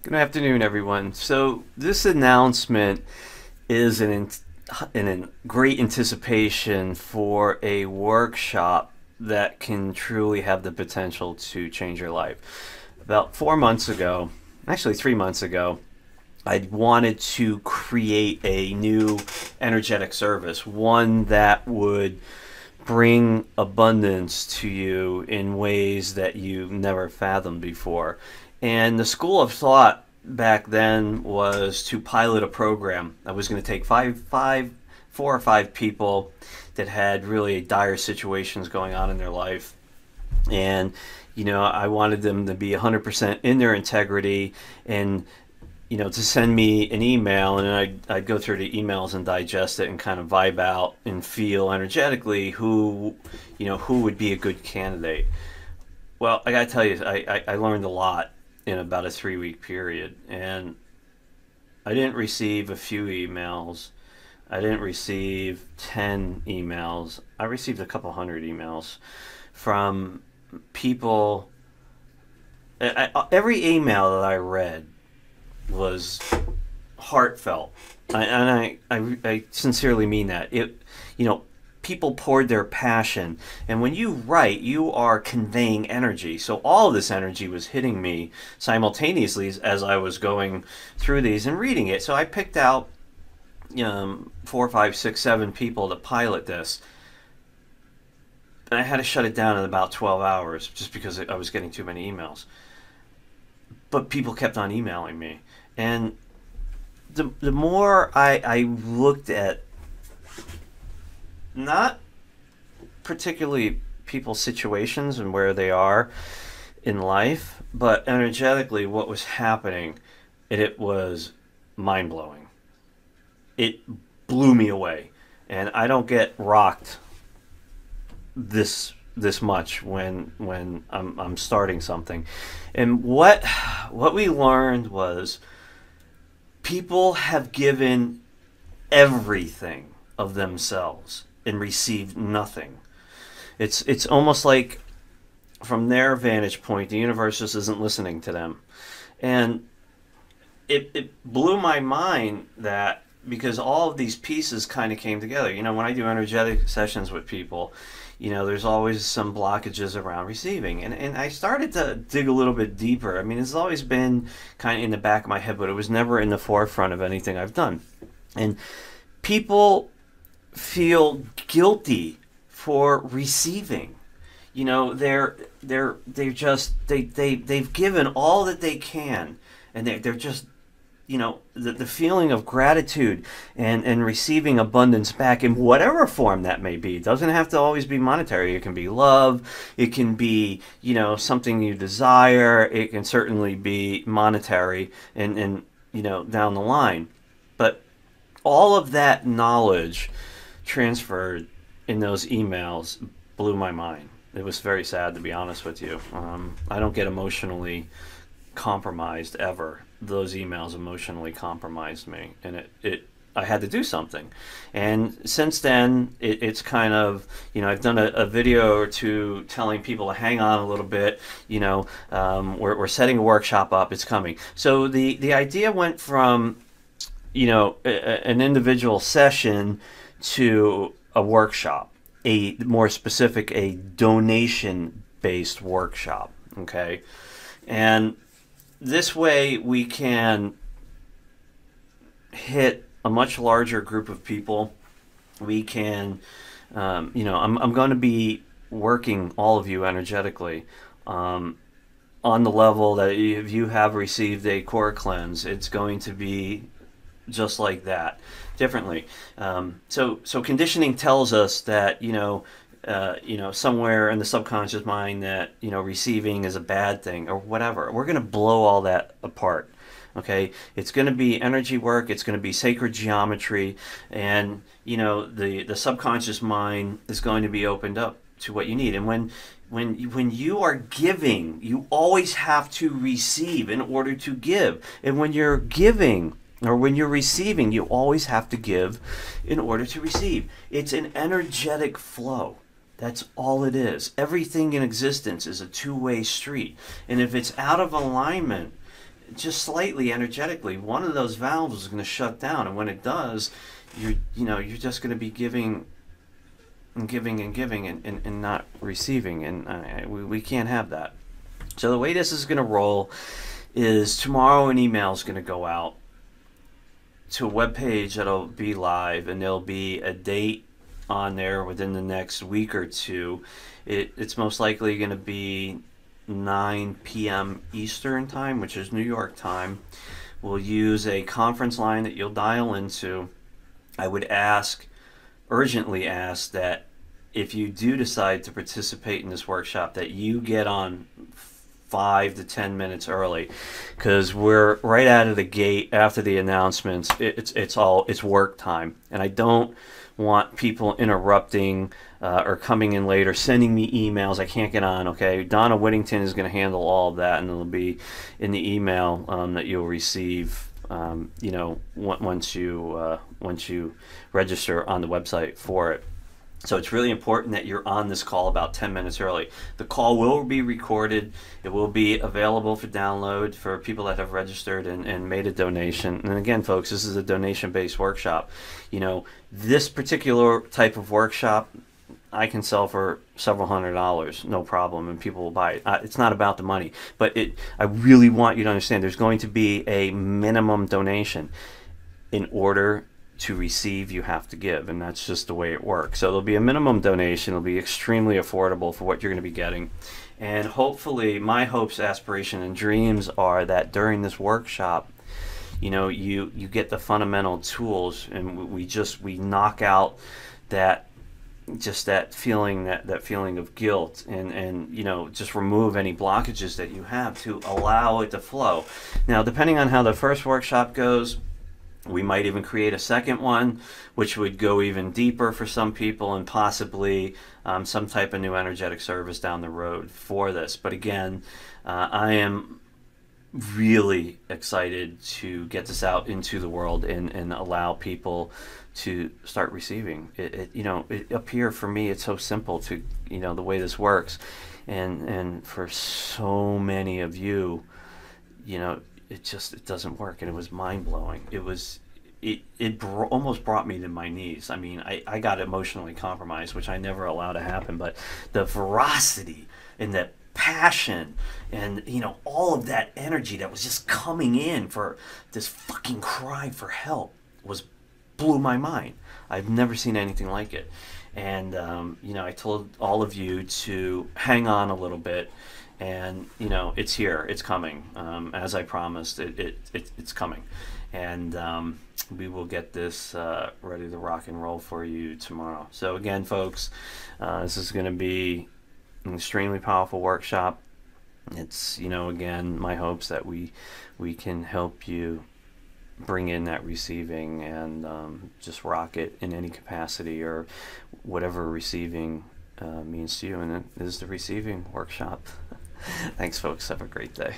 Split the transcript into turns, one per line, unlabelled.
Good afternoon, everyone. So this announcement is in great anticipation for a workshop that can truly have the potential to change your life. About 4 months ago, actually 3 months ago, I wanted to create a new energetic service, one that would bring abundance to you in ways that you never fathomed before. And the school of thought back then was to pilot a program. I was going to take four or five people that had really dire situations going on in their life, and I wanted them to be 100% in their integrity, and to send me an email, and I'd go through the emails and digest it and kind of vibe out and feel energetically who would be a good candidate. Well, I got to tell you, I learned a lot in about a 3 week period, and I didn't receive a few emails. I didn't receive 10 emails. I received a couple hundred emails from people. Every email that I read was heartfelt, and I sincerely mean that. People poured their passion, and when you write, you are conveying energy. So all of this energy was hitting me simultaneously as I was going through these and reading it. So I picked out 4, 5, 6, 7 people to pilot this, and I had to shut it down in about 12 hours just because I was getting too many emails. But people kept on emailing me, and the more I looked at not particularly people's situations and where they are in life, but energetically what was happening, it was mind-blowing. It blew me away, and I don't get rocked this much when I'm starting something. And what we learned was people have given everything of themselves and received nothing. It's almost like, from their vantage point, the universe just isn't listening to them. And it blew my mind, that because all of these pieces kind of came together. When I do energetic sessions with people, there's always some blockages around receiving. And I started to dig a little bit deeper. I mean, it's always been kind of in the back of my head, but it was never in the forefront of anything I've done. And people feel guilty for receiving. They've given all that they can, and they're just, the feeling of gratitude and receiving abundance back in whatever form that may be. It doesn't have to always be monetary. It can be love. It can be, something you desire. It can certainly be monetary and down the line. But all of that knowledge transferred in those emails blew my mind. It was very sad, to be honest with you. I don't get emotionally compromised ever. Those emails emotionally compromised me, and I had to do something. And since then, it's kind of, I've done a video or two telling people to hang on a little bit. We're setting a workshop up. It's coming. So the idea went from an individual session to a workshop, a more specific, a donation-based workshop. Okay, and this way we can hit a much larger group of people. We can, I'm going to be working all of you energetically on the level that if you have received a core cleanse, it's going to be just like that, differently. So conditioning tells us that somewhere in the subconscious mind that receiving is a bad thing or whatever. We're going to blow all that apart. Okay, it's going to be energy work. It's going to be sacred geometry, and the subconscious mind is going to be opened up to what you need. And when you are giving, you always have to receive in order to give. And when you're giving, or when you're receiving, you always have to give in order to receive. It's an energetic flow. That's all it is. Everything in existence is a two-way street. And if it's out of alignment, just slightly energetically, one of those valves is going to shut down, and when it does, you're just going to be giving and giving and giving and not receiving, and we can't have that. So the way this is going to roll is tomorrow an email is going to go out to a web page that'll be live, and there'll be a date on there within the next week or two. It's most likely going to be 9 p.m. Eastern time, which is New York time. We'll use a conference line that you'll dial into. I would urgently ask that if you do decide to participate in this workshop, that you get on 5 to 10 minutes early, because we're right out of the gate after the announcements. It's work time, and I don't want people interrupting or coming in late or sending me emails. I can't get on. Okay, Donna Whittington is going to handle all of that, and it'll be in the email that you'll receive. Once you register on the website for it. So it's really important that you're on this call about 10 minutes early. The call will be recorded. It will be available for download for people that have registered and made a donation. And again, folks, this is a donation-based workshop. This particular type of workshop, I can sell for several $100s, no problem, and people will buy it. It's not about the money, but I really want you to understand there's going to be a minimum donation. In order to receive, you have to give, and that's just the way it works. So there'll be a minimum donation. It'll be extremely affordable for what you're going to be getting, and hopefully, my hopes, aspiration, and dreams are that during this workshop, you get the fundamental tools, and we knock out that feeling of guilt, and just remove any blockages that you have to allow it to flow. Now, depending on how the first workshop goes, we might even create a second one, which would go even deeper for some people, and possibly some type of new energetic service down the road for this. But again, I am really excited to get this out into the world and allow people to start receiving it. Up here for me, it's so simple to the way this works, and for so many of you, it doesn't work, and it was mind-blowing. It almost brought me to my knees. I mean, I got emotionally compromised, which I never allow to happen, but the veracity and the passion and all of that energy that was just coming in for this fucking cry for help blew my mind. I've never seen anything like it. And I told all of you to hang on a little bit, and it's here, it's coming, as I promised. It's coming, and we will get this ready to rock and roll for you tomorrow. So again, folks, this is going to be an extremely powerful workshop. It's again, my hopes that we can help you bring in that receiving and just rock it in any capacity or whatever receiving means to you. And it is the receiving workshop. Thanks, folks. Have a great day.